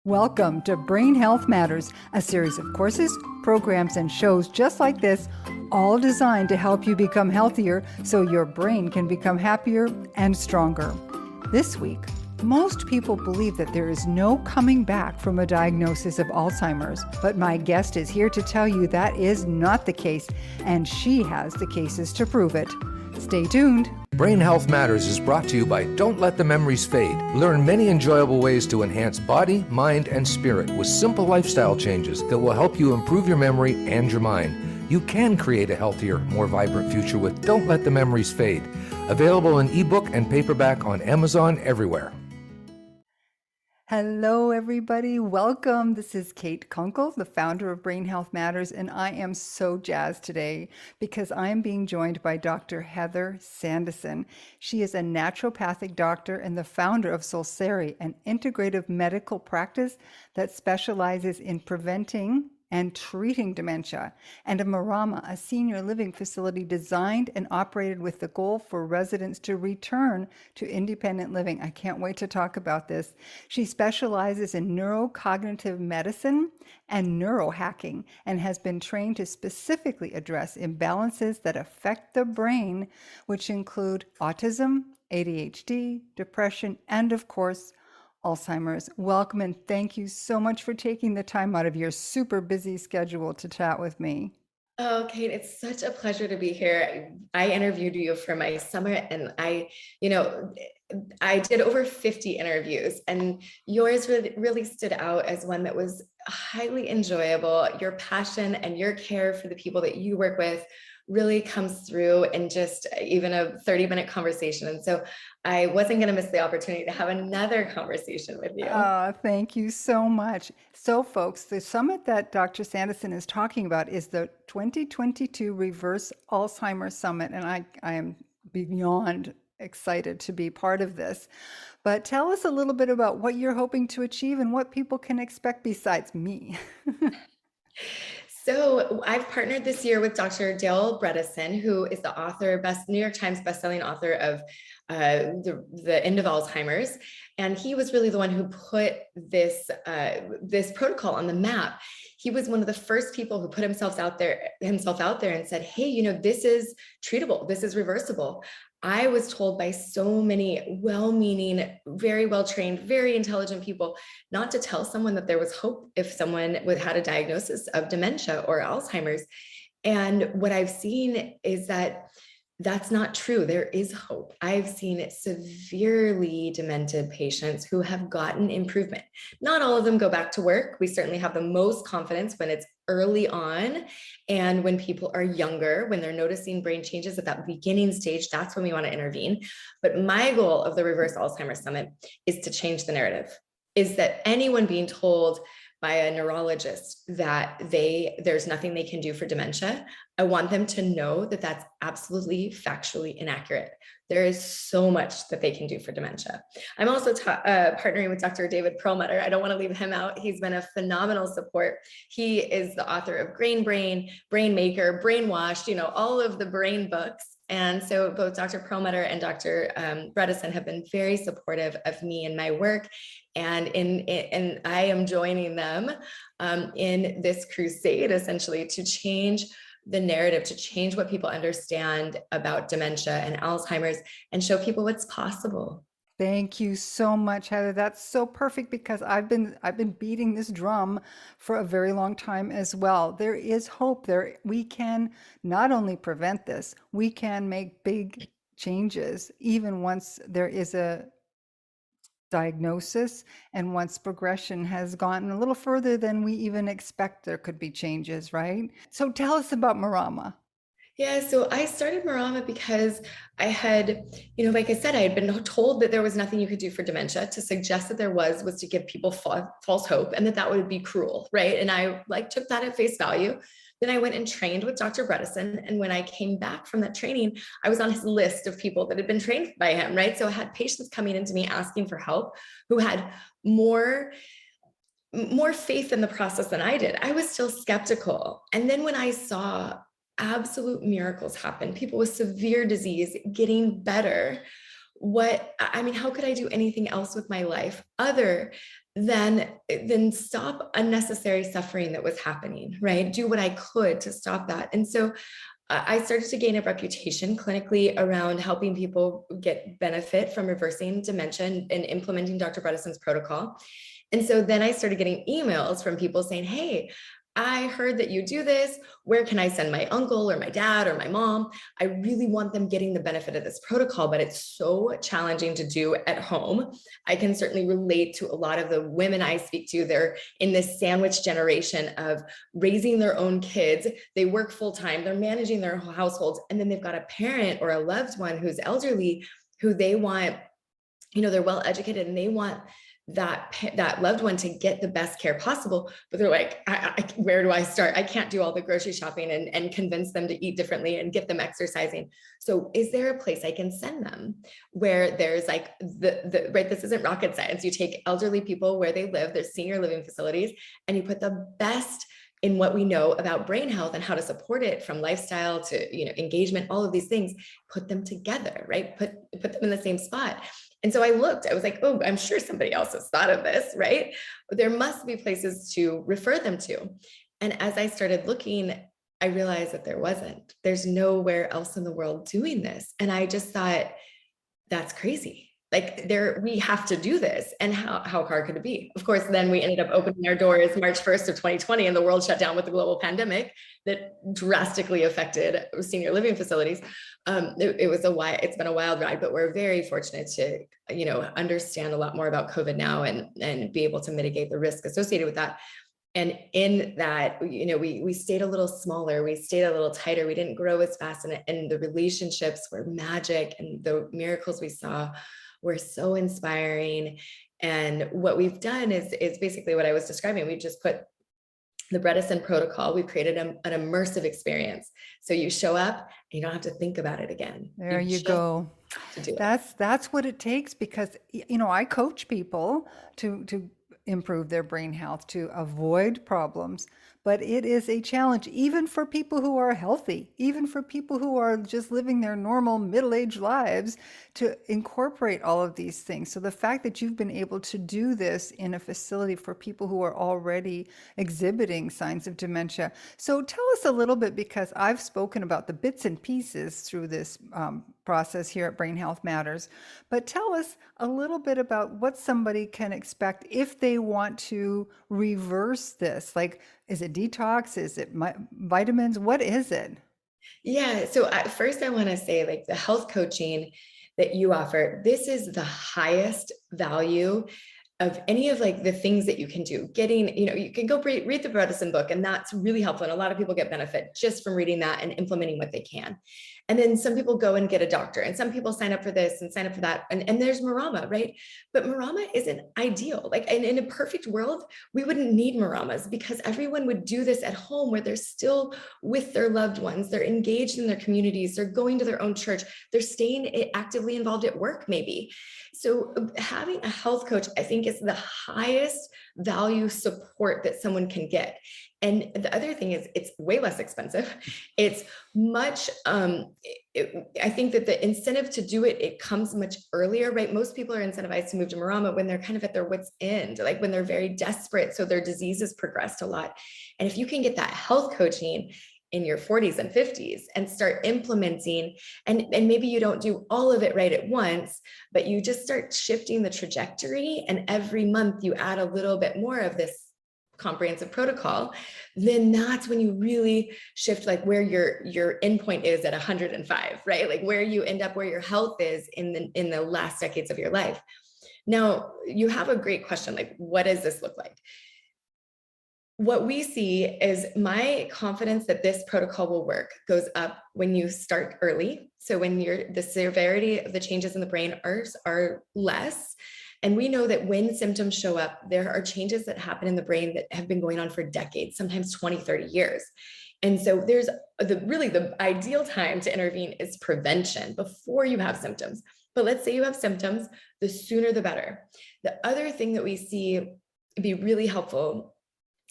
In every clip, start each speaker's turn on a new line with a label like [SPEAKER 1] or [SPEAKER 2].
[SPEAKER 1] Welcome to Brain Health Matters, a series of courses, programs, and shows just like this, all designed to help you become healthier so your brain can become happier and stronger. This week, most people believe that there is no coming back from a diagnosis of Alzheimer's, but my guest is here to tell you that is not the case, and she has the cases to prove it. Stay tuned.
[SPEAKER 2] Brain Health Matters is brought to you by Don't Let the Memories Fade. Learn many enjoyable ways to enhance body, mind, and spirit with simple lifestyle changes that will help you improve your memory and your mind. You can create a healthier, more vibrant future with Don't Let the Memories Fade. Available in ebook and paperback on Amazon everywhere.
[SPEAKER 1] Hello, everybody. Welcome. This is Kate Kunkle, the founder of Brain Health Matters, and I am so jazzed today because I am being joined by Dr. Heather Sandison. She is a naturopathic doctor and the founder of Solseri, an integrative medical practice that specializes in preventing and treating dementia, and a Marama, a senior living facility designed and operated with the goal for residents to return to independent living. I can't wait to talk about this. She specializes in neurocognitive medicine and neurohacking and has been trained to specifically address imbalances that affect the brain, which include autism, ADHD, depression, and of course, Alzheimer's. Welcome and thank you so much for taking the time out of your super busy schedule to chat with me.
[SPEAKER 3] Oh, Kate, it's such a pleasure to be here. I interviewed you for my summit and I did over 50 interviews and yours really stood out as one that was highly enjoyable. Your passion and your care for the people that you work with really comes through in just even a 30-minute conversation. And so I wasn't going to miss the opportunity to have another conversation with you.
[SPEAKER 1] Thank you so much. So folks, the summit that Dr. Sandison is talking about is the 2022 Reverse Alzheimer Summit. And I am beyond excited to be part of this. But tell us a little bit about what you're hoping to achieve and what people can expect besides me.
[SPEAKER 3] So I've partnered this year with Dr. Bredesen, who is the author, New York Times bestselling author of the End of Alzheimer's. And he was really the one who put this protocol on the map. He was one of the first people who put himself out there and said, hey, this is treatable. This is reversible. I was told by so many well-meaning, very well-trained, very intelligent people not to tell someone that there was hope if someone had a diagnosis of dementia or Alzheimer's. And what I've seen is that that's not true. There is hope. I've seen severely demented patients who have gotten improvement. Not all of them go back to work. We certainly have the most confidence when it's early on and when people are younger, when they're noticing brain changes at that beginning stage, that's when we want to intervene. But my goal of the Reverse Alzheimer's Summit is to change the narrative, is that anyone being told by a neurologist that there's nothing they can do for dementia, I want them to know that that's absolutely factually inaccurate. There is so much that they can do for dementia. I'm also partnering with Dr. David Perlmutter. I don't want to leave him out. He's been a phenomenal support. He is the author of Grain Brain, Brain Maker, Brainwashed, all of the brain books. And so both Dr. Perlmutter and Dr. Bredesen have been very supportive of me and my work. And I am joining them in this crusade, essentially, to change the narrative, to change what people understand about dementia and Alzheimer's and show people what's possible.
[SPEAKER 1] Thank you so much, Heather. That's so perfect because I've been beating this drum for a very long time as well. There is hope there. We can not only prevent this, we can make big changes even once there is a diagnosis and once progression has gotten a little further than we even expect there could be changes, right? So tell us about Marama.
[SPEAKER 3] Yeah, so I started Marama because I had, like I said, I had been told that there was nothing you could do for dementia. To suggest that there was to give people false hope and that would be cruel, right? And I took that at face value. Then I went and trained with Dr. Bredesen. And when I came back from that training, I was on his list of people that had been trained by him, right? So I had patients coming into me asking for help who had more faith in the process than I did. I was still skeptical. And then when I saw absolute miracles happen, people with severe disease getting better, how could I do anything else with my life other then stop unnecessary suffering that was happening, right? Do what I could to stop that. And so I started to gain a reputation clinically around helping people get benefit from reversing dementia and implementing Dr. Bredesen's protocol. And so then I started getting emails from people saying, hey, I heard that you do this. Where can I send my uncle or my dad or my mom? I really want them getting the benefit of this protocol, but it's so challenging to do at home. I can certainly relate to a lot of the women I speak to. They're in this sandwich generation of raising their own kids. They work full time, they're managing their households, and then they've got a parent or a loved one who's elderly who they want, they're well educated and they want that loved one to get the best care possible, but they're like, where do I start? I can't do all the grocery shopping and convince them to eat differently and get them exercising. So is there a place I can send them where there's like right, this isn't rocket science. You take elderly people where they live, there's senior living facilities, and you put the best in what we know about brain health and how to support it, from lifestyle to engagement, all of these things, put them together, right? Put them in the same spot. And so I was like, oh, I'm sure somebody else has thought of this, right? There must be places to refer them to. And as I started looking, I realized that there's nowhere else in the world doing this. And I just thought, that's crazy. Like we have to do this. And how hard could it be? Of course, then we ended up opening our doors March 1st of 2020, and the world shut down with the global pandemic that drastically affected senior living facilities. It's been a wild ride, but we're very fortunate to, understand a lot more about COVID now and be able to mitigate the risk associated with that. And in that, we stayed a little smaller, we stayed a little tighter, we didn't grow as fast, and the relationships were magic, and the miracles we saw were so inspiring. And what we've done is basically what I was describing. We've just put the Bredesen protocol, we've created an immersive experience. So you show up and you don't have to think about it again.
[SPEAKER 1] There you go. That's what it takes, because, I coach people to improve their brain health, to avoid problems. But it is a challenge, even for people who are healthy, even for people who are just living their normal middle-aged lives, to incorporate all of these things. So the fact that you've been able to do this in a facility for people who are already exhibiting signs of dementia. So tell us a little bit, because I've spoken about the bits and pieces through this process here at Brain Health Matters, but tell us a little bit about what somebody can expect if they want to reverse this. Like, is it detox? Is it vitamins? What is it?
[SPEAKER 3] Yeah. So first I want to say, like, the health coaching that you offer, this is the highest value of any of like the things that you can do. You can go read the Bredesen book, and that's really helpful. And a lot of people get benefit just from reading that and implementing what they can. And then some people go and get a doctor, and some people sign up for this and sign up for that. And there's Marama, right? But Marama isn't ideal. Like, in a perfect world, we wouldn't need Maramas, because everyone would do this at home, where they're still with their loved ones. They're engaged in their communities. They're going to their own church. They're staying actively involved at work, maybe. So having a health coach, I think, is the highest value support that someone can get. And the other thing is, it's way less expensive. It's much, I think that the incentive to do it comes much earlier, right? Most people are incentivized to move to Marama when they're kind of at their wits' end, like when they're very desperate, so their disease has progressed a lot. And if you can get that health coaching in your 40s and 50s and start implementing, and maybe you don't do all of it right at once, but you just start shifting the trajectory, and every month you add a little bit more of this comprehensive protocol, then that's when you really shift, like, where your endpoint is at 105, right? Like, where you end up, where your health is in the last decades of your life. Now, you have a great question, like, what does this look like? What we see is my confidence that this protocol will work goes up when you start early. So when the severity of the changes in the brain are less. And we know that when symptoms show up, there are changes that happen in the brain that have been going on for decades, sometimes 20, 30 years. And so there's the ideal time to intervene is prevention, before you have symptoms. But let's say you have symptoms, the sooner the better. The other thing that we see be really helpful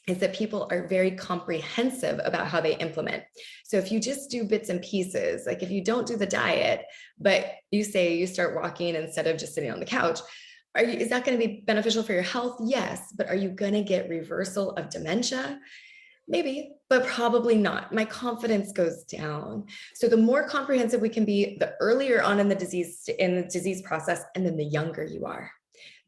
[SPEAKER 3] is that people are very comprehensive about how they implement. So if you just do bits and pieces, like if you don't do the diet, but you say you start walking instead of just sitting on the couch, is that going to be beneficial for your health? Yes. But are you going to get reversal of dementia? Maybe, but probably not. My confidence goes down. So the more comprehensive we can be, the earlier on in the disease process, and then the younger you are,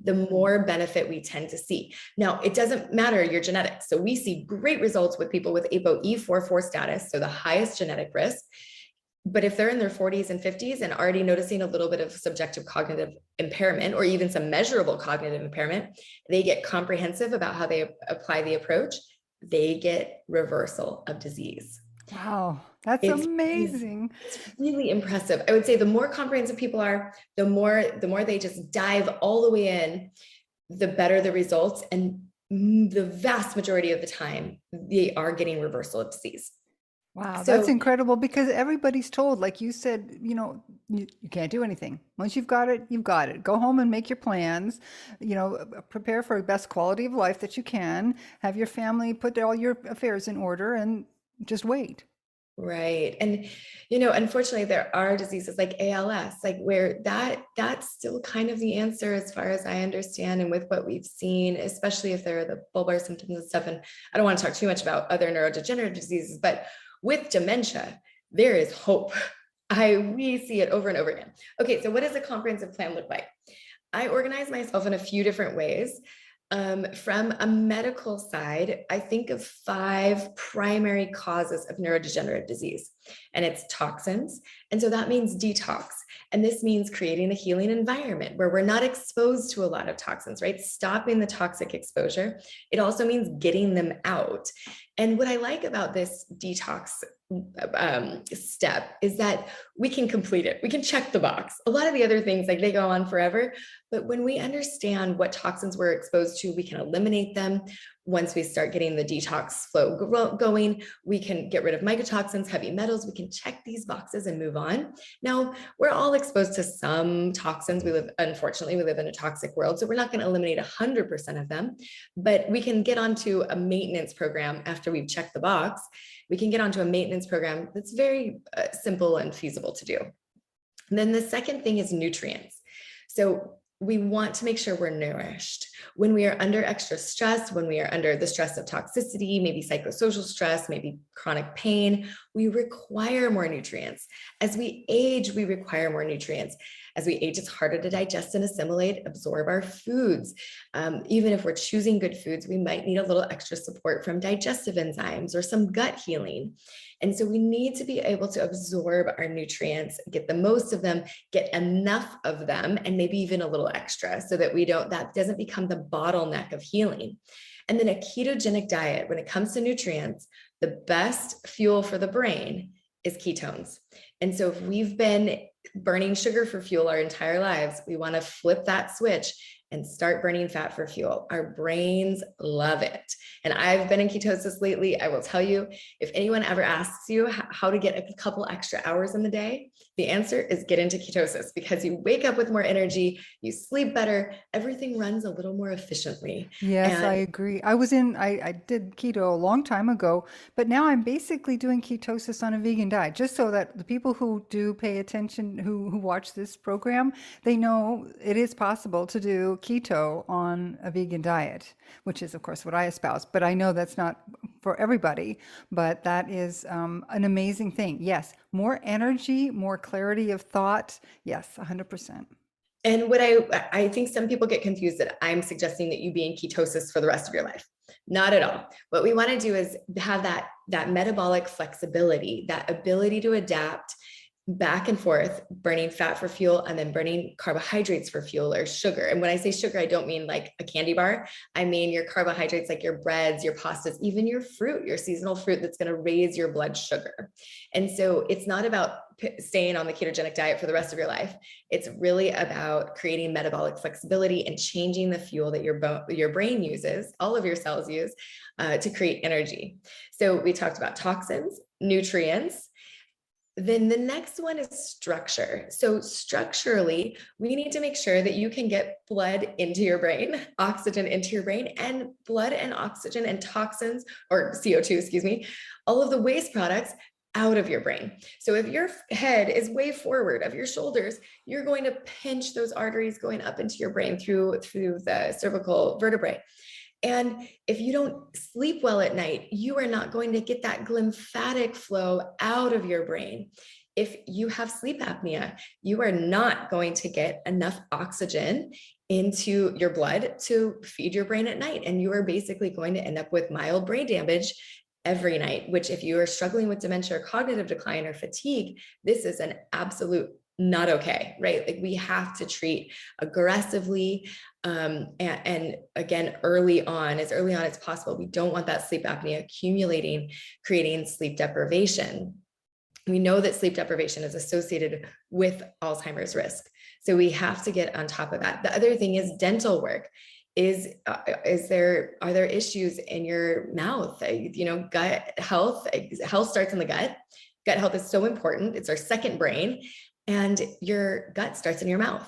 [SPEAKER 3] the more benefit we tend to see. Now, it doesn't matter your genetics. So we see great results with people with ApoE44 status, so the highest genetic risk. But if they're in their 40s and 50s and already noticing a little bit of subjective cognitive impairment, or even some measurable cognitive impairment, they get comprehensive about how they apply the approach. They get reversal of disease.
[SPEAKER 1] Wow, that's
[SPEAKER 3] It's
[SPEAKER 1] amazing.
[SPEAKER 3] It's really impressive. I would say the more comprehensive people are, the more they just dive all the way in, the better the results. And the vast majority of the time, they are getting reversal of disease.
[SPEAKER 1] Wow, that's
[SPEAKER 3] So,
[SPEAKER 1] incredible, because everybody's told, like you said, you can't do anything. Once you've got it, you've got it. Go home and make your plans, prepare for the best quality of life that you can, have your family put all your affairs in order, and just wait.
[SPEAKER 3] right. And, unfortunately, there are diseases like ALS, like where that's still kind of the answer as far as I understand. And with what we've seen, especially if there are the bulbar symptoms and stuff. And I don't want to talk too much about other neurodegenerative diseases, but with dementia, there is hope. We see it over and over again. Okay, so what does a comprehensive plan look like? I organize myself in a few different ways. From a medical side, I think of 5 primary causes of neurodegenerative disease, and it's toxins. And so that means detox. And this means creating a healing environment where we're not exposed to a lot of toxins, right? Stopping the toxic exposure. It also means getting them out. And what I like about this detox step is that we can complete it. We can check the box. A lot of the other things, like, they go on forever. But when we understand what toxins we're exposed to, we can eliminate them. Once we start getting the detox flow going, we can get rid of mycotoxins, heavy metals. We can check these boxes and move on. Now, we're all exposed to some toxins. Unfortunately, we live in a toxic world, so we're not going to eliminate 100% of them, but we can get onto a maintenance program after we've checked the box. We can get onto a maintenance program that's very simple and feasible to do. And then the second thing is nutrients. So we want to make sure we're nourished. When we are under extra stress, when we are under the stress of toxicity, maybe psychosocial stress, maybe chronic pain, we require more nutrients. As we age, we require more nutrients. As we age, it's harder to digest and assimilate, absorb our foods. Even if we're choosing good foods, we might need a little extra support from digestive enzymes or some gut healing. And so we need to be able to absorb our nutrients, get the most of them, get enough of them, and maybe even a little extra, so that that doesn't become the bottleneck of healing. And then a ketogenic diet, when it comes to nutrients, the best fuel for the brain is ketones. And so if we've been burning sugar for fuel our entire lives, we want to flip that switch and start burning fat for fuel. Our brains love it. And I've been in ketosis lately. I will tell you, if anyone ever asks you how to get a couple extra hours in the day, the answer is get into ketosis, because you wake up with more energy, you sleep better, everything runs a little more efficiently.
[SPEAKER 1] Yes, I agree. I did keto a long time ago, but now I'm basically doing ketosis on a vegan diet, just so that the people who do pay attention, who watch this program, they know it is possible to do keto on a vegan diet, which is, of course, what I espouse. But I know that's not for everybody, but that is an amazing thing. Yes, more energy, more clarity of thought. Yes, 100%.
[SPEAKER 3] And what I think some people get confused that I'm suggesting that you be in ketosis for the rest of your life. Not at all. What we want to do is have that metabolic flexibility, that ability to adapt back and forth, burning fat for fuel and then burning carbohydrates for fuel, or sugar. And when I say sugar, I don't mean like a candy bar. I mean your carbohydrates, like your breads, your pastas, even your fruit, your seasonal fruit that's going to raise your blood sugar. And so it's not about staying on the ketogenic diet for the rest of your life. It's really about creating metabolic flexibility and changing the fuel that your brain uses, all of your cells use, to create energy. So we talked about toxins, nutrients. Then the next one is structure. So structurally, we need to make sure that you can get blood into your brain, oxygen into your brain, and blood and oxygen and toxins, or CO2, excuse me, all of the waste products out of your brain. So if your head is way forward of your shoulders, you're going to pinch those arteries going up into your brain through the cervical vertebrae. And if you don't sleep well at night, you are not going to get that lymphatic flow out of your brain. If you have sleep apnea, you are not going to get enough oxygen into your blood to feed your brain at night. And you are basically going to end up with mild brain damage every night, which if you are struggling with dementia or cognitive decline or fatigue, this is an absolute not okay, right? Like we have to treat aggressively and again, as early on as possible. We don't want that sleep apnea accumulating, creating sleep deprivation. We know that sleep deprivation is associated with Alzheimer's risk. So we have to get on top of that. The other thing is dental work. Are there issues in your mouth? Gut health. Health starts in the gut. Gut health is so important. It's our second brain, and your gut starts in your mouth.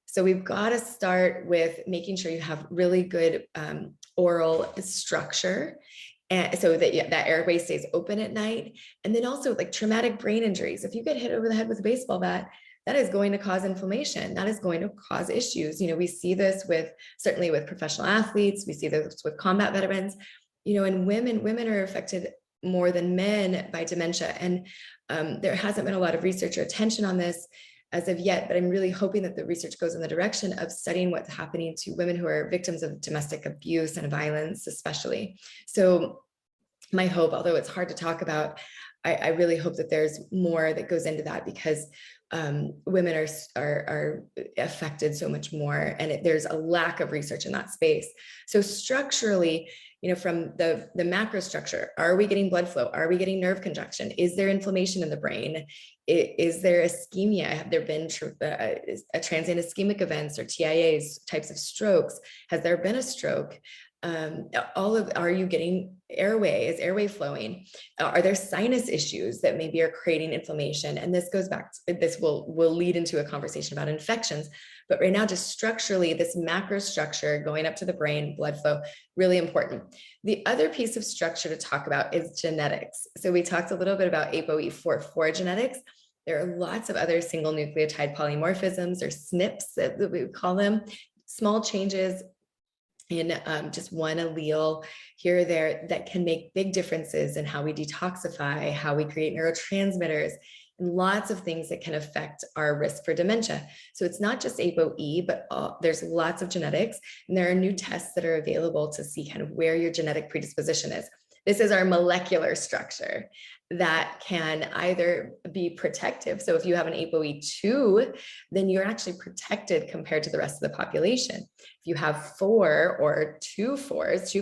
[SPEAKER 3] So we've got to start with making sure you have really good oral structure, and so that that airway stays open at night. And then also like traumatic brain injuries. If you get hit over the head with a baseball bat, that is going to cause inflammation. That is going to cause issues. We see this certainly with professional athletes. We see this with combat veterans, and women are affected more than men by dementia. And there hasn't been a lot of research or attention on this as of yet, but I'm really hoping that the research goes in the direction of studying what's happening to women who are victims of domestic abuse and violence, especially. So my hope, although it's hard to talk about, I really hope that there's more that goes into that, because women are affected so much more, and there's a lack of research in that space. So structurally, from the macro structure, are we getting blood flow? Are we getting nerve conduction? Is there inflammation in the brain? Is there ischemia? Have there been transient ischemic events or TIAs, types of strokes? Has there been a stroke? Are you getting airway? Is airway flowing? Are there sinus issues that maybe are creating inflammation? And this goes back to, this will lead into a conversation about infections. But right now, just structurally, this macro structure going up to the brain, blood flow, really important. The other piece of structure to talk about is genetics. So we talked a little bit about ApoE4 genetics. There are lots of other single nucleotide polymorphisms, or SNPs that we would call them, small changes in just one allele here or there that can make big differences in how we detoxify, how we create neurotransmitters, and lots of things that can affect our risk for dementia. So it's not just ApoE, but there's lots of genetics, and there are new tests that are available to see kind of where your genetic predisposition is. This is our molecular structure that can either be protective. So if you have an ApoE2, then you're actually protected compared to the rest of the population. If you have 4 or 2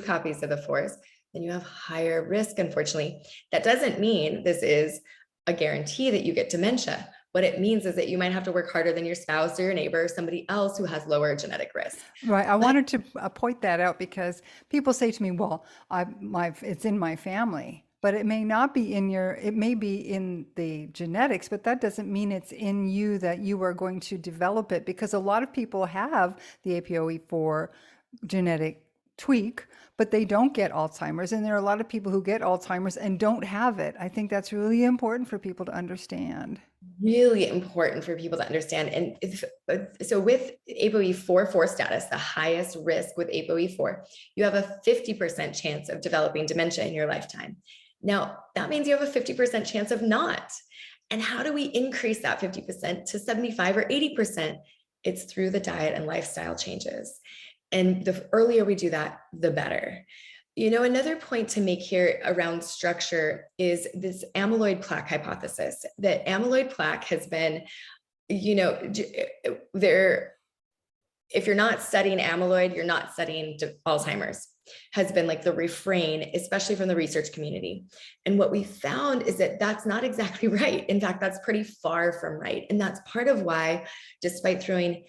[SPEAKER 3] copies of the 4s, then you have higher risk, unfortunately. That doesn't mean this is a guarantee that you get dementia. What it means is that you might have to work harder than your spouse or your neighbor or somebody else who has lower genetic risk.
[SPEAKER 1] Right. I wanted to point that out, because people say to me, well, it's in my family, but it may not be it may be in the genetics, but that doesn't mean it's in you, that you are going to develop it, because a lot of people have the ApoE4 genetic tweak, but they don't get Alzheimer's. And there are a lot of people who get Alzheimer's and don't have it. I think that's really important for people to understand.
[SPEAKER 3] Really important for people to understand. And so with ApoE4 status, the highest risk with ApoE4, you have a 50% chance of developing dementia in your lifetime. Now, that means you have a 50% chance of not. And how do we increase that 50% to 75 or 80%? It's through the diet and lifestyle changes. And the earlier we do that, the better. Another point to make here around structure is this amyloid plaque hypothesis, that amyloid plaque has been, if you're not studying amyloid, you're not studying Alzheimer's, has been like the refrain, especially from the research community. And what we found is that that's not exactly right. In fact, that's pretty far from right. And that's part of why, despite throwing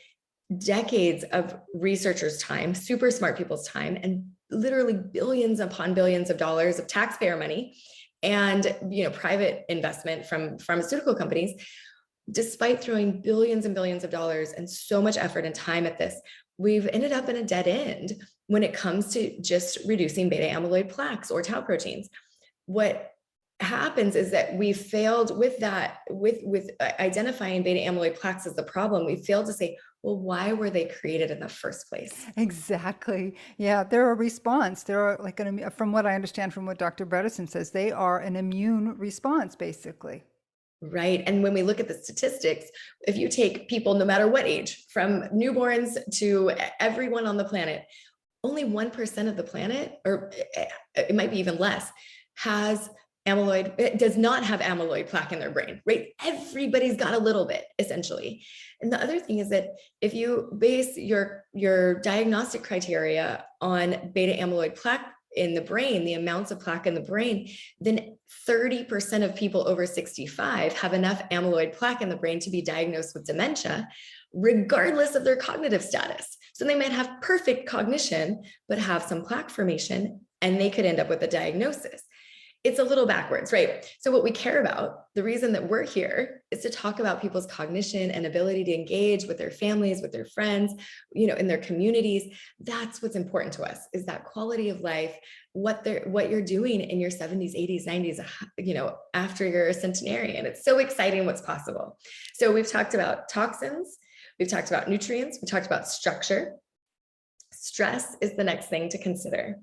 [SPEAKER 3] decades of researchers' time, super smart people's time, and literally billions upon billions of dollars of taxpayer money and private investment from pharmaceutical companies, despite throwing billions and billions of dollars and so much effort and time at this, we've ended up in a dead end when it comes to just reducing beta amyloid plaques or tau proteins. What happens is that we failed with that, with identifying beta amyloid plaques as the problem. We failed to say, well, why were they created in the first place?
[SPEAKER 1] Exactly. Yeah, they're a response. They're like from what I understand from what Dr. Bredesen says, they are an immune response, basically.
[SPEAKER 3] Right. And when we look at the statistics, if you take people, no matter what age, from newborns to everyone on the planet, only 1% of the planet, or it might be even less, has amyloid, it does not have amyloid plaque in their brain, right? Everybody's got a little bit, essentially. And the other thing is that if you base your diagnostic criteria on beta amyloid plaque in the brain, the amounts of plaque in the brain, then 30% of people over 65 have enough amyloid plaque in the brain to be diagnosed with dementia, regardless of their cognitive status. So they might have perfect cognition, but have some plaque formation, and they could end up with a diagnosis. It's a little backwards, right? So what we care about, the reason that we're here, is to talk about people's cognition and ability to engage with their families, with their friends, in their communities. That's what's important to us, is that quality of life, what you're doing in your 70s, 80s, 90s, after you're a centenarian. It's so exciting what's possible. So we've talked about toxins, we've talked about nutrients, we talked about structure. Stress is the next thing to consider.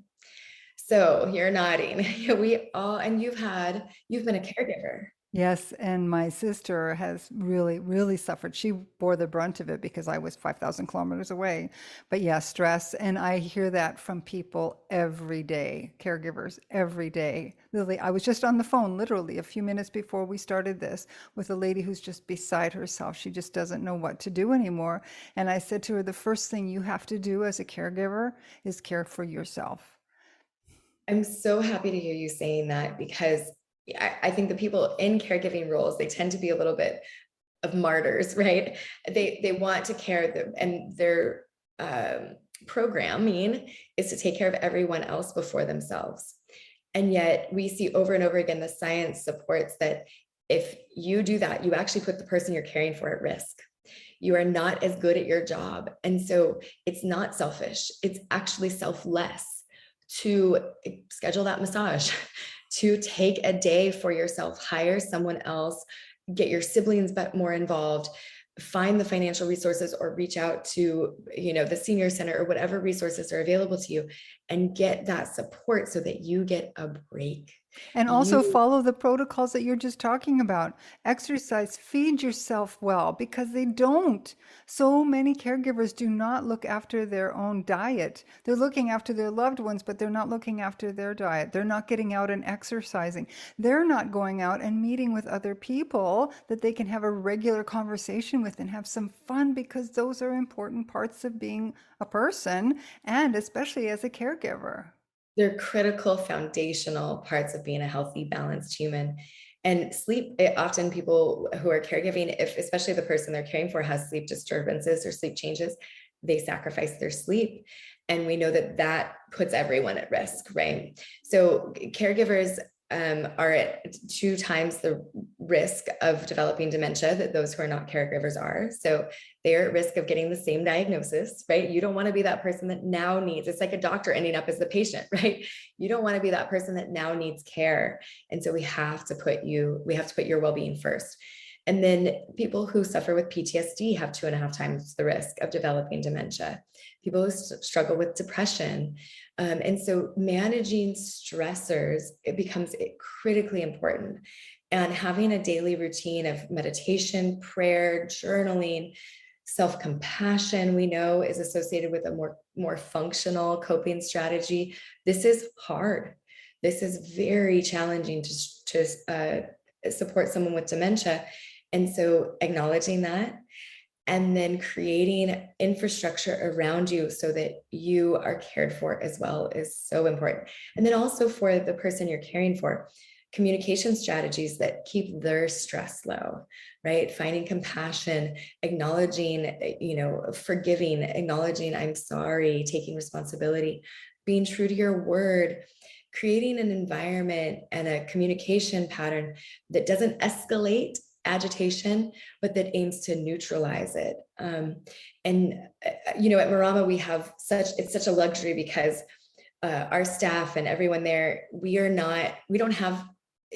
[SPEAKER 3] So you're nodding. And you've been a caregiver.
[SPEAKER 1] Yes, and my sister has really, really suffered. She bore the brunt of it because I was 5,000 kilometers away. But yeah, stress. And I hear that from people every day, caregivers every day. Lily, I was just on the phone literally a few minutes before we started this with a lady who's just beside herself. She just doesn't know what to do anymore. And I said to her, the first thing you have to do as a caregiver is care for yourself.
[SPEAKER 3] I'm so happy to hear you saying that, because I think the people in caregiving roles, they tend to be a little bit of martyrs, right? They want to care, and their programming is to take care of everyone else before themselves. And yet we see over and over again, the science supports that if you do that, you actually put the person you're caring for at risk. You are not as good at your job. And so it's not selfish, it's actually selfless to schedule that massage, to take a day for yourself, hire someone else, get your siblings more involved, find the financial resources, or reach out to, the senior center or whatever resources are available to you, and get that support so that you get a break.
[SPEAKER 1] And also follow the protocols that you're just talking about. Exercise, feed yourself well, because they don't. So many caregivers do not look after their own diet. They're looking after their loved ones, but they're not looking after their diet. They're not getting out and exercising. They're not going out and meeting with other people that they can have a regular conversation with and have some fun, because those are important parts of being a person, and especially as a caregiver.
[SPEAKER 3] They're critical, foundational parts of being a healthy, balanced human. And sleep, often people who are caregiving, if especially the person they're caring for has sleep disturbances or sleep changes, they sacrifice their sleep. And we know that that puts everyone at risk, right? So caregivers are at 2 times the risk of developing dementia that those who are not caregivers are. So they're at risk of getting the same diagnosis, right? You don't want to be that person that now needs, it's like a doctor ending up as the patient, right? You don't want to be that person that now needs care. And so we have to put your well-being first. And then people who suffer with PTSD have 2.5 times the risk of developing dementia. People who struggle with depression. And so managing stressors, it becomes critically important. And having a daily routine of meditation, prayer, journaling, self-compassion, we know is associated with a more functional coping strategy. This is hard. This is very challenging to support someone with dementia. And so acknowledging that, and then creating infrastructure around you so that you are cared for as well, is so important. And then also for the person you're caring for, communication strategies that keep their stress low, right? Finding compassion, acknowledging, forgiving, acknowledging I'm sorry, taking responsibility, being true to your word, creating an environment and a communication pattern that doesn't escalate agitation, but that aims to neutralize it. At Marama, it's such a luxury, because our staff and everyone there, we don't have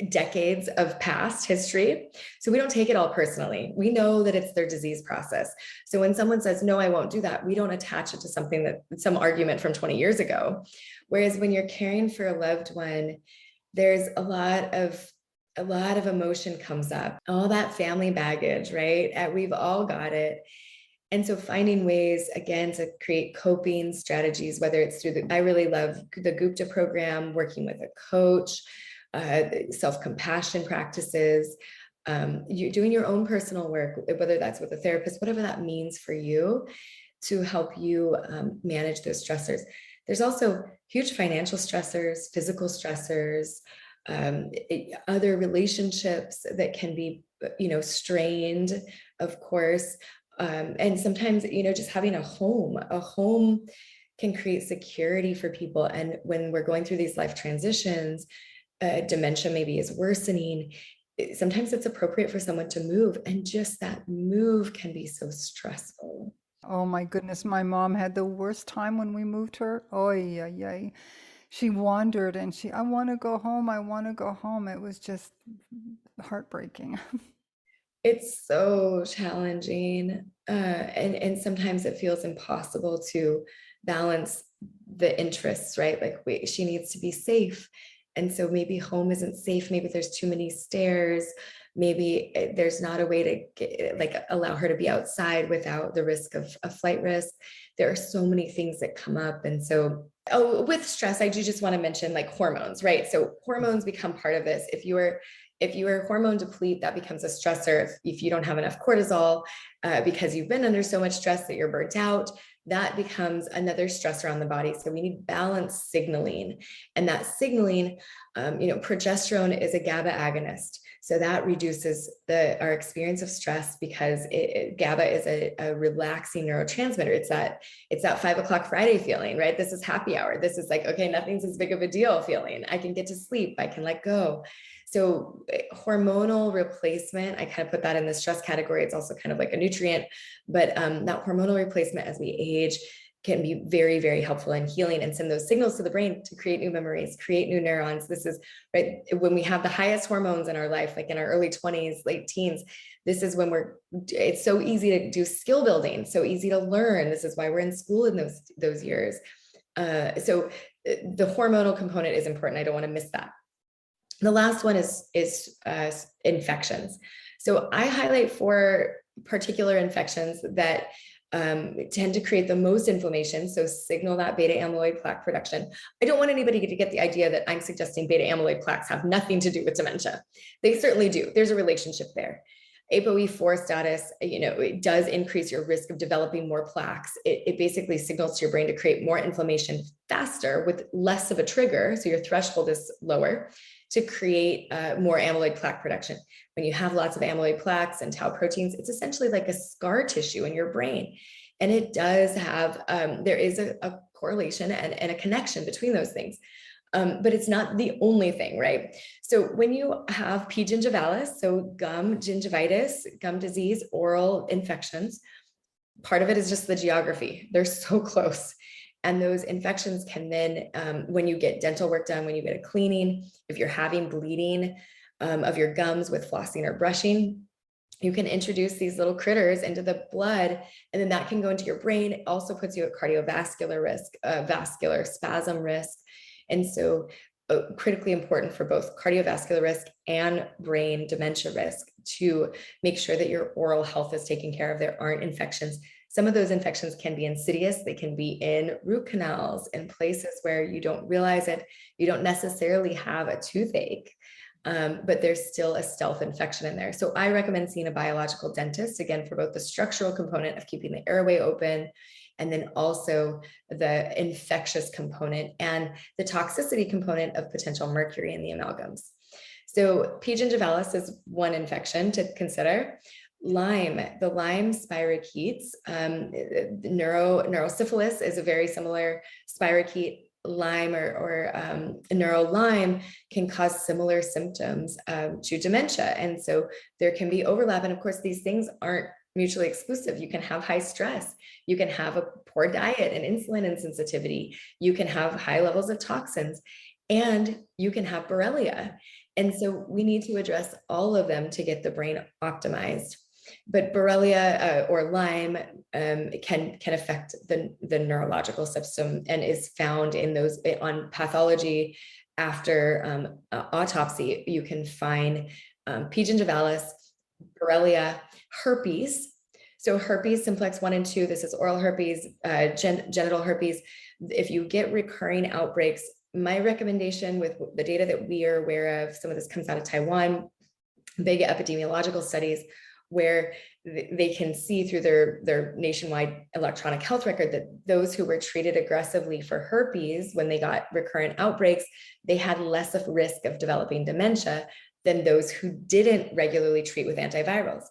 [SPEAKER 3] decades of past history. So we don't take it all personally. We know that it's their disease process. So when someone says, no, I won't do that, we don't attach it to something that some argument from 20 years ago. Whereas when you're caring for a loved one, there's a lot of emotion comes up, all that family baggage, right? We've all got it. And so finding ways, again, to create coping strategies, whether it's through I really love the Gupta program, working with a coach, self-compassion practices, you're doing your own personal work, whether that's with a therapist, whatever that means for you, to help you manage those stressors. There's also huge financial stressors, physical stressors, other relationships that can be, strained, of course. And sometimes, just having a home can create security for people. And when we're going through these life transitions, dementia maybe is worsening, sometimes it's appropriate for someone to move, and just that move can be so stressful.
[SPEAKER 1] Oh my goodness, my mom had the worst time when we moved her. Oh yeah, yeah. She wandered and I want to go home. I want to go home. It was just heartbreaking.
[SPEAKER 3] It's so challenging. And sometimes it feels impossible to balance the interests, right? Like she needs to be safe. And so maybe home isn't safe. Maybe there's too many stairs. Maybe there's not a way to allow her to be outside without the risk of a flight risk. There are so many things that come up. And so, with stress, I do just want to mention like hormones, right? So hormones become part of this. If you are hormone deplete, that becomes a stressor. If you don't have enough cortisol, because you've been under so much stress that you're burnt out, that becomes another stressor on the body. So we need balanced signaling. And that signaling, progesterone is a GABA agonist. So that reduces our experience of stress, because GABA is a relaxing neurotransmitter. It's that 5 o'clock Friday feeling, right? This is happy hour. This is like, okay, nothing's as big of a deal feeling. I can get to sleep. I can let go. So hormonal replacement, I kind of put that in the stress category. It's also kind of like a nutrient, but that hormonal replacement as we age can be very, very helpful in healing and send those signals to the brain to create new memories, create new neurons. This is right when we have the highest hormones in our life, like in our early 20s, late teens. This is when it's so easy to do skill building, so easy to learn. This is why we're in school in those years. So the hormonal component is important. I don't want to miss that. The last one is infections. So I highlight 4 particular infections that tend to create the most inflammation, so signal that beta amyloid plaque production. I don't want anybody to get the idea that I'm suggesting beta amyloid plaques have nothing to do with dementia. They certainly do. There's a relationship there. ApoE4 status, it does increase your risk of developing more plaques. It basically signals to your brain to create more inflammation faster with less of a trigger, so your threshold is lower, to create more amyloid plaque production. When you have lots of amyloid plaques and tau proteins, it's essentially like a scar tissue in your brain. And it does have, there is a correlation and a connection between those things. But it's not the only thing, right? So when you have P. gingivalis, so gum gingivitis, gum disease, oral infections, part of it is just the geography. They're so close. And those infections can then, when you get dental work done, when you get a cleaning, if you're having bleeding of your gums with flossing or brushing, you can introduce these little critters into the blood, and then that can go into your brain. It also puts you at cardiovascular risk, vascular spasm risk. And so critically important for both cardiovascular risk and brain dementia risk to make sure that your oral health is taken care of. There aren't infections. Some of those infections can be insidious. They can be in root canals, in places where you don't realize it. You don't necessarily have a toothache, but there's still a stealth infection in there. So I recommend seeing a biological dentist, again, for both the structural component of keeping the airway open, and then also the infectious component and the toxicity component of potential mercury in the amalgams. So P. gingivalis is one infection to consider. Lyme, the Lyme spirochetes, neurosyphilis is a very similar spirochete. Lyme or neuro-Lyme can cause similar symptoms to dementia. And so there can be overlap. And of course, these things aren't mutually exclusive. You can have high stress. You can have a poor diet and insulin insensitivity. You can have high levels of toxins. and you can have Borrelia. And so we need to address all of them to get the brain optimized. But Borrelia or Lyme can affect the neurological system and is found in those on pathology after autopsy. You can find P. gingivalis, Borrelia, herpes. So herpes simplex 1 and 2, this is oral herpes, genital herpes. If you get recurring outbreaks, my recommendation with the data that we are aware of, some of this comes out of Taiwan, big epidemiological studies where they can see through their nationwide electronic health record that those who were treated aggressively for herpes, when they got recurrent outbreaks, they had less of risk of developing dementia than those who didn't regularly treat with antivirals.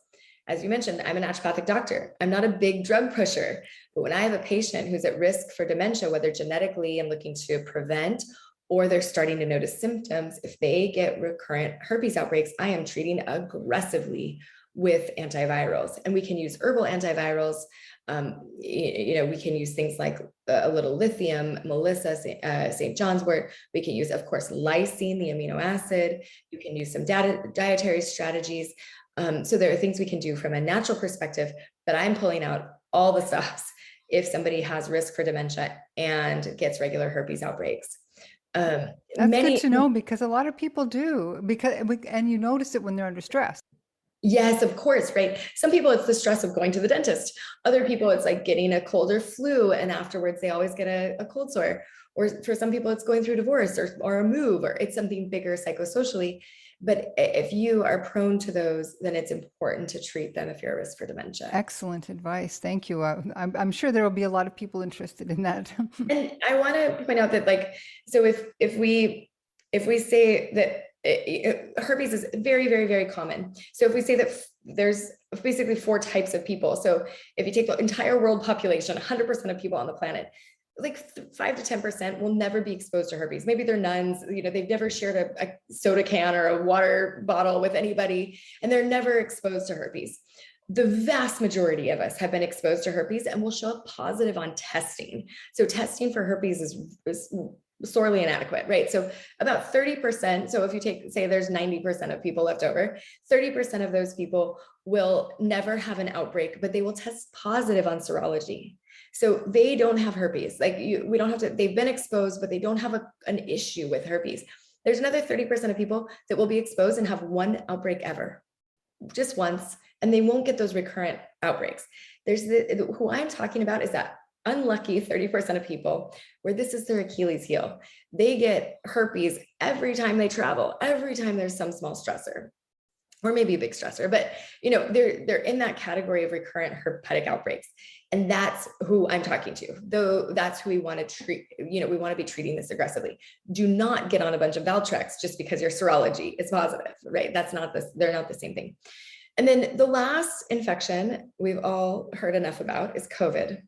[SPEAKER 3] As you mentioned, I'm a naturopathic doctor. I'm not a big drug pusher, but when I have a patient who's at risk for dementia, whether genetically and looking to prevent, or they're starting to notice symptoms, if they get recurrent herpes outbreaks, I am treating aggressively with antivirals. And we can use herbal antivirals. We can use things like a little lithium, melissa, St. John's wort. We can use, of course, lysine, the amino acid. You can use some dietary strategies. So there are things we can do from a natural perspective, but I'm pulling out all the stops if somebody has risk for dementia and gets regular herpes outbreaks.
[SPEAKER 1] That's good to know, because a lot of people do, and you notice it when they're under stress.
[SPEAKER 3] Yes, of course, right? Some people, it's the stress of going to the dentist. Other people, it's like getting a cold or flu, and afterwards they always get a cold sore. Or for some people, it's going through divorce or a move, or it's something bigger psychosocially. But if you are prone to those, then it's important to treat them if you're at risk for dementia.
[SPEAKER 1] Excellent advice. Thank you. I'm sure there will be a lot of people interested in that.
[SPEAKER 3] And I want to point out that, like, so if we say that herpes is very, very, very common. So if we say that there's basically 4 types of people. So if you take the entire world population, 100% of people on the planet, like 5 to 10% will never be exposed to herpes. Maybe they're nuns, they've never shared a soda can or a water bottle with anybody, and they're never exposed to herpes. The vast majority of us have been exposed to herpes and will show up positive on testing. So testing for herpes is sorely inadequate, right? So about 30%, so if you say there's 90% of people left over, 30% of those people will never have an outbreak, but they will test positive on serology. So they don't have herpes. Like we don't have to, they've been exposed, but they don't have an issue with herpes. There's another 30% of people that will be exposed and have 1 outbreak ever, just once, and they won't get those recurrent outbreaks. Who I'm talking about is that unlucky 30% of people where this is their Achilles heel. They get herpes every time they travel, every time there's some small stressor, or maybe a big stressor, but they're in that category of recurrent herpetic outbreaks. And that's who I'm talking to, though. That's who we want to treat. We want to be treating this aggressively. Do not get on a bunch of Valtrex just because your serology is positive, right? They're not the same thing. And then the last infection we've all heard enough about is COVID.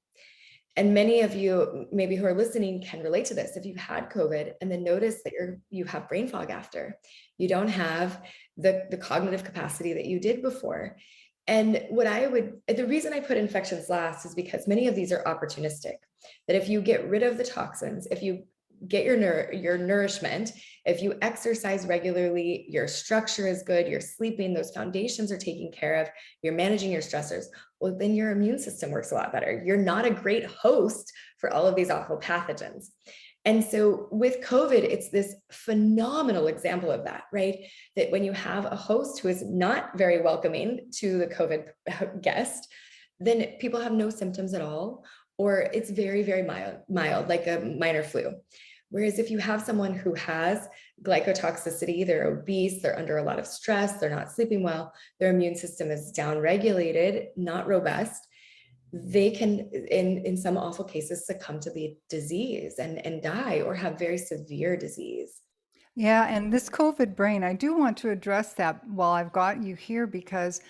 [SPEAKER 3] And many of you maybe who are listening can relate to this. If you've had COVID and then notice that you have brain fog after, you don't have the cognitive capacity that you did before. And the reason I put infections last is because many of these are opportunistic, that if you get rid of the toxins, if you get your nourishment, if you exercise regularly, your structure is good, you're sleeping, those foundations are taken care of, you're managing your stressors, well, then your immune system works a lot better. You're not a great host for all of these awful pathogens. And so with COVID, it's this phenomenal example of that, right? That when you have a host who is not very welcoming to the COVID guest, then people have no symptoms at all, or it's very, very mild, like a minor flu. Whereas if you have someone who has glycotoxicity, they're obese, they're under a lot of stress, they're not sleeping well, their immune system is downregulated, not robust, they can, in some awful cases, succumb to the disease and die or have very severe disease.
[SPEAKER 1] Yeah, and this COVID brain, I do want to address that while I've got you here, because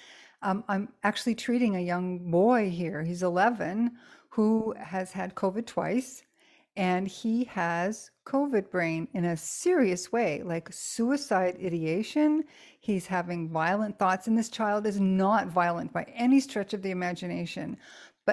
[SPEAKER 1] I'm actually treating a young boy here. He's 11, who has had COVID twice, and he has COVID brain in a serious way, like suicide ideation. He's having violent thoughts, and this child is not violent by any stretch of the imagination,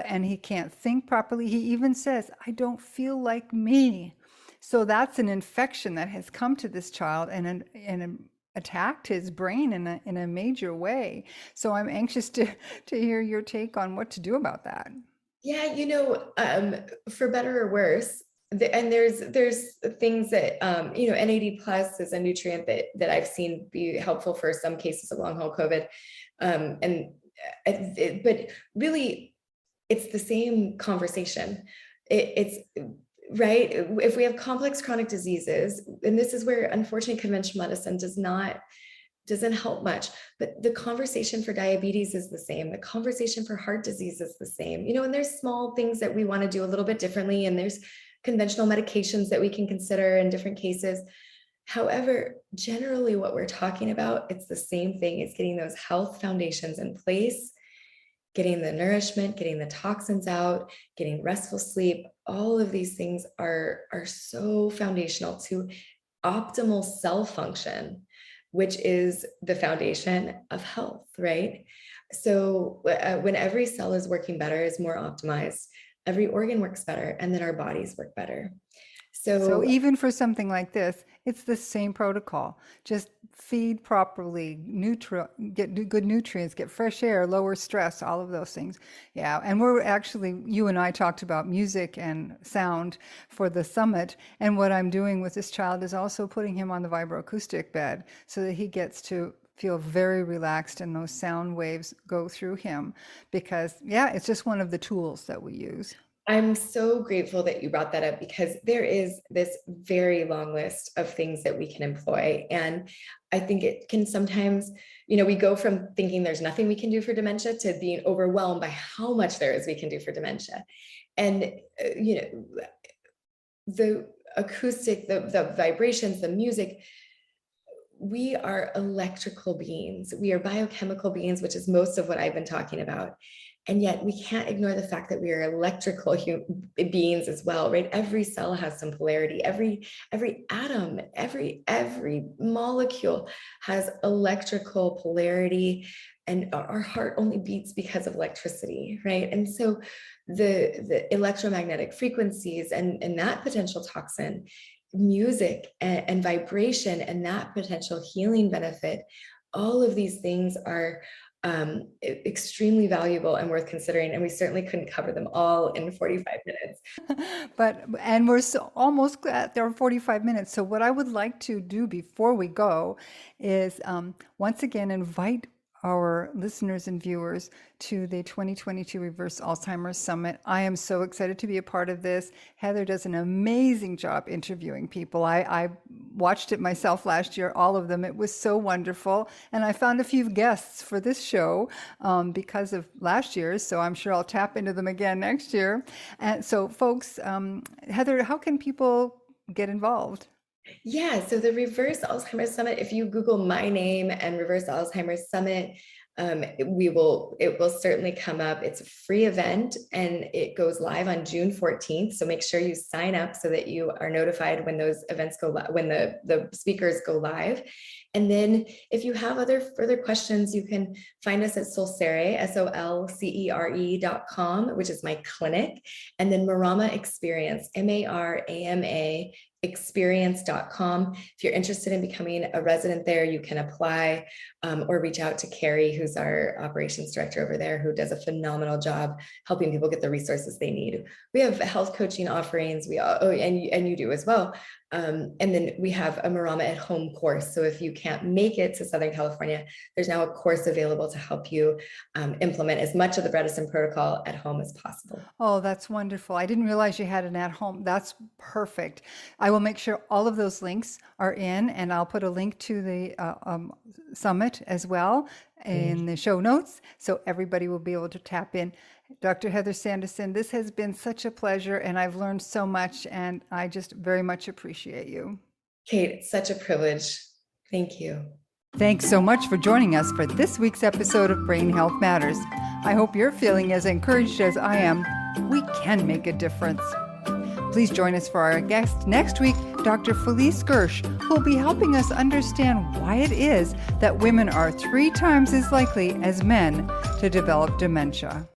[SPEAKER 1] and he can't think properly. He even says, "I don't feel like me." So that's an infection that has come to this child and attacked his brain in a major way. So I'm anxious to hear your take on what to do about that.
[SPEAKER 3] Yeah, for better or worse, and there's things that NAD plus is a nutrient that I've seen be helpful for some cases of long haul COVID, but really, it's the same conversation. It's right. If we have complex chronic diseases, and this is where unfortunately conventional medicine doesn't help much, but the conversation for diabetes is the same. The conversation for heart disease is the same, and there's small things that we want to do a little bit differently. And there's conventional medications that we can consider in different cases. However, generally what we're talking about, it's the same thing. It's getting those health foundations in place, getting the nourishment, getting the toxins out, getting restful sleep. All of these things are so foundational to optimal cell function, which is the foundation of health, right? So when every cell is working better, is more optimized, every organ works better, and then our bodies work better.
[SPEAKER 1] So even for something like this, it's the same protocol. Just feed properly, get good nutrients, get fresh air, lower stress, all of those things. Yeah, and you and I talked about music and sound for the summit. And what I'm doing with this child is also putting him on the vibroacoustic bed so that he gets to feel very relaxed and those sound waves go through him. Because, yeah, it's just one of the tools that we use.
[SPEAKER 3] I'm so grateful that you brought that up, because there is this very long list of things that we can employ. And I think it can sometimes, we go from thinking there's nothing we can do for dementia to being overwhelmed by how much there is we can do for dementia. And, the acoustic, the vibrations, the music, we are electrical beings. We are biochemical beings, which is most of what I've been talking about. And yet we can't ignore the fact that we are electrical beings as well, right? Every cell has some polarity. Every atom, every molecule has electrical polarity, and our heart only beats because of electricity, right? And so the electromagnetic frequencies and that potential toxin, music and vibration and that potential healing benefit, all of these things are extremely valuable and worth considering, and we certainly couldn't cover them all in 45 minutes.
[SPEAKER 1] And we're almost at our 45 minutes. So what I would like to do before we go is once again invite our listeners and viewers to the 2022 Reverse Alzheimer's Summit. I am so excited to be a part of this. Heather does an amazing job interviewing people. I watched it myself last year, all of them. It was so wonderful. And I found a few guests for this show because of last year's, so I'm sure I'll tap into them again next year. And so folks, Heather, how can people get involved?
[SPEAKER 3] Yeah, so the Reverse Alzheimer's Summit, if you Google my name and Reverse Alzheimer's Summit, it will certainly come up. It's a free event and it goes live on June 14th. So make sure you sign up so that you are notified when those events go live, when the speakers go live. And then if you have further questions, you can find us at Solcere, SOLCERE.com, which is my clinic. And then Marama Experience, MARAMA experience.com. If you're interested in becoming a resident there, you can apply or reach out to Carrie, who's our operations director over there, who does a phenomenal job helping people get the resources they need. We have health coaching offerings, and you do as well. And then we have a Marama at Home course. So if you can't make it to Southern California, there's now a course available to help you implement as much of the Bredesen protocol at home as possible.
[SPEAKER 1] Oh, that's wonderful. I didn't realize you had an at home. That's perfect. I will make sure all of those links are in, and I'll put a link to the summit as well in the show notes, so everybody will be able to tap in. Dr. Heather Sandison, this has been such a pleasure, and I've learned so much, and I just very much appreciate you.
[SPEAKER 3] Kate, it's such a privilege. Thank you.
[SPEAKER 1] Thanks so much for joining us for this week's episode of Brain Health Matters. I hope you're feeling as encouraged as I am. We can make a difference. Please join us for our guest next week, Dr. Felice Gersh, who will be helping us understand why it is that women are 3 times as likely as men to develop dementia.